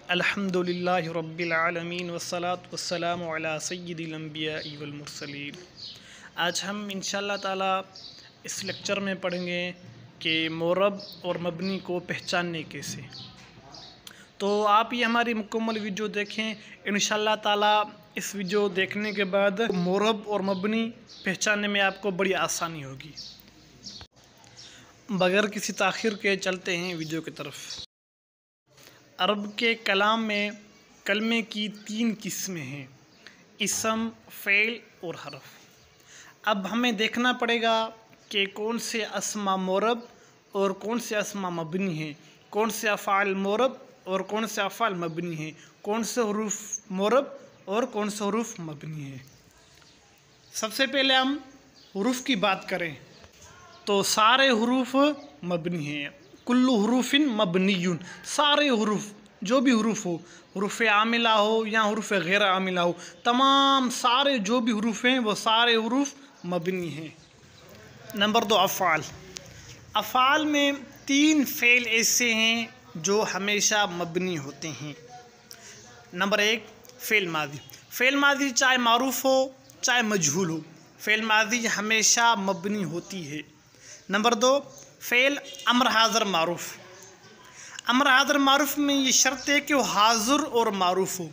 अल्हम्दुलिल्लाहि रब्बिल आलमीन वस्सलातु वस्सलामु अला सय्यिदिल अंबियाइ वल मुरसलीन। आज हम इंशाअल्लाह ताला इस लेक्चर में पढ़ेंगे कि मोरब और मबनी को पहचानने कैसे। तो आप ये हमारी मुकम्मल वीडियो देखें। इंशाअल्लाह ताला इस वीडियो देखने के बाद मोरब और मबनी पहचानने में आपको बड़ी आसानी होगी। बगैर किसी ताख़ीर के चलते हैं वीडियो की तरफ। अरब के कलाम में कलमे की 3 किस्में हैं, इसम, फ़ेल और हरफ। अब हमें देखना पड़ेगा कि कौन से अस्मा मोरब और कौन से अस्मा मबनी हैं, कौन से अफ़ाल मोरब और कौन से अफ़ाल मबनी हैं, कौन से हुरूफ मोरब और कौन से हुरूफ मबनी हैं। सबसे पहले हम हुरूफ की बात करें तो सारे हुरूफ मबनी हैं। कुल्लु हुरूफिन मबनियुन, सारे हुरूफ, जो भी हुरूफ हो, हुरूफ आमिला हो या हुरूफ गैर आमिला हो, तमाम सारे जो भी हुरूफ हैं वो सारे हुरूफ मबनी हैं। नंबर 2 अफ़ाल। अफ़ाल में 3 फ़ेल ऐसे हैं जो हमेशा मबनी होते हैं। नंबर 1 फ़ेल मादी। फ़ेल मादी चाहे मारूफ हो चाहे मजहूल हो, फ़ेल मादी हमेशा मबनी होती है। नंबर 2 फ़ेल अम्र हाज़र मारूफ। अम्र हाज़र मारूफ में ये शर्त है कि वो हाज़िर और मारूफ हो,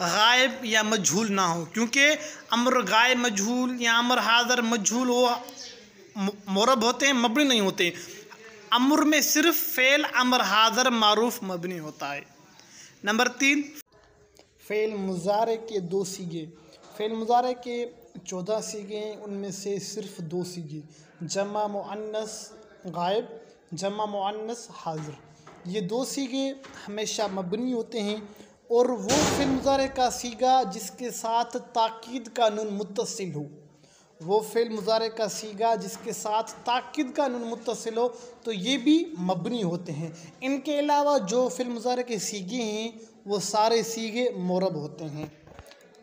गायब या मजहूल ना हो, क्योंकि अम्र गायब मजहूल या अम्र हाज़र मजहूल वो मोरब होते हैं, मबनी नहीं होते। अम्र में सिर्फ फ़ेल अम्र हाज़र मारूफ मबनी होता है। नंबर 3 फ़ेल मुज़ारे के 2 सीगे। फ़ेल मुज़ारे के 14 सीगे हैं, उनमें से सिर्फ 2 सीगे, जमा मुअन्नस गायब, जमा मुअन्नस हाज़िर, ये 2 सीगे हमेशा मबनी होते हैं। और वो फ़ेल मुज़ारे का सीगा जिसके साथ ताकीद का नून मुत्तसिल हो, वो फ़ेल मुज़ारे का सीगा जिसके साथ ताकीद का नून मुत्तसिल हो, तो ये भी मबनी होते हैं। इनके अलावा जो फ़ेल मुज़ारे के सीगे हैं वो सारे सीगे मोरब होते हैं।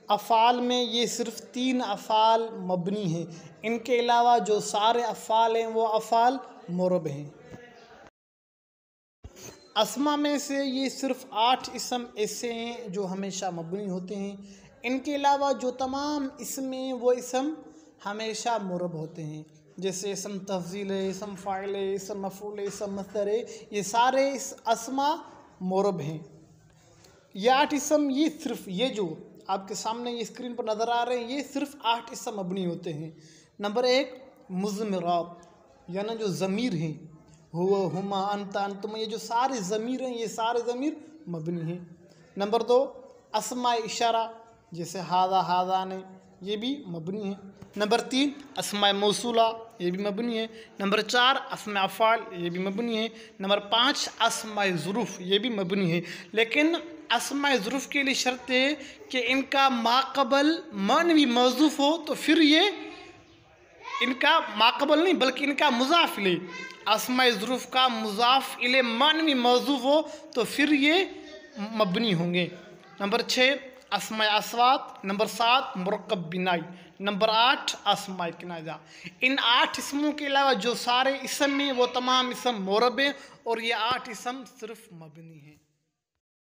अफ़ाल में ये सिर्फ 3 अफ़ाल मबनी हैं, इनके अलावा जो सारे अफ़ाल हैं वो अफ़ाल मोरब हैं। अस्मा में से ये सिर्फ 8 इसम ऐसे हैं जो हमेशा मबनी होते हैं, इनके अलावा जो तमाम इसमें हैं वो इसम हमेशा मोरब होते हैं। जैसे इसम तफ़ज़ील है, इसम फ़ाइल है, इसम मफ़ूल है, इसम मस्दर है, ये सारे इस अस्मा मोरब हैं। ये 8 इसम, ये सिर्फ ये जो आपके सामने ये स्क्रीन पर नज़र आ रहे हैं, ये सिर्फ 8 इसम मबनी होते हैं। नंबर 1 मुज़मिरात, यानी जो ज़मीर हैं, हुआ, हुमा, अंता, अंतुम, ये जो सारे ज़मीर हैं ये सारे ज़मीर मबनी हैं। नंबर 2 अस्मा इशारा, जैसे हादा, हादाने, ये भी मबनी है। नंबर 3 अस्मा मौसूला, ये भी मबनी है। नंबर 4 अस्मा अफ़ाल, ये भी मबनी है। नंबर 5 अस्मा ज़ुरूफ़, ये भी मबनी है। लेकिन अस्मा ज़ुरूफ़ के लिए शर्त है कि इनका माक़बल मानवी मौज़ूफ़ हो, तो फिर ये इनका माक़बल नहीं बल्कि इनका मुज़ाफ़ इले, अस्मा ज़ुरूफ़ का मुज़ाफ़ इले मानवी मौज़ूफ़ हो तो फिर ये मबनी होंगे। नंबर 6 अस्मा अस्वात। नंबर 7 मुरक्कब बिनाई। नंबर 8 अस्मा किनाजा। इन 8 इसमों के अलावा जो सारे इसम हैं वो तमाम इसम मोरब हैं और ये 8 इसम सिर्फ मबनी हैं।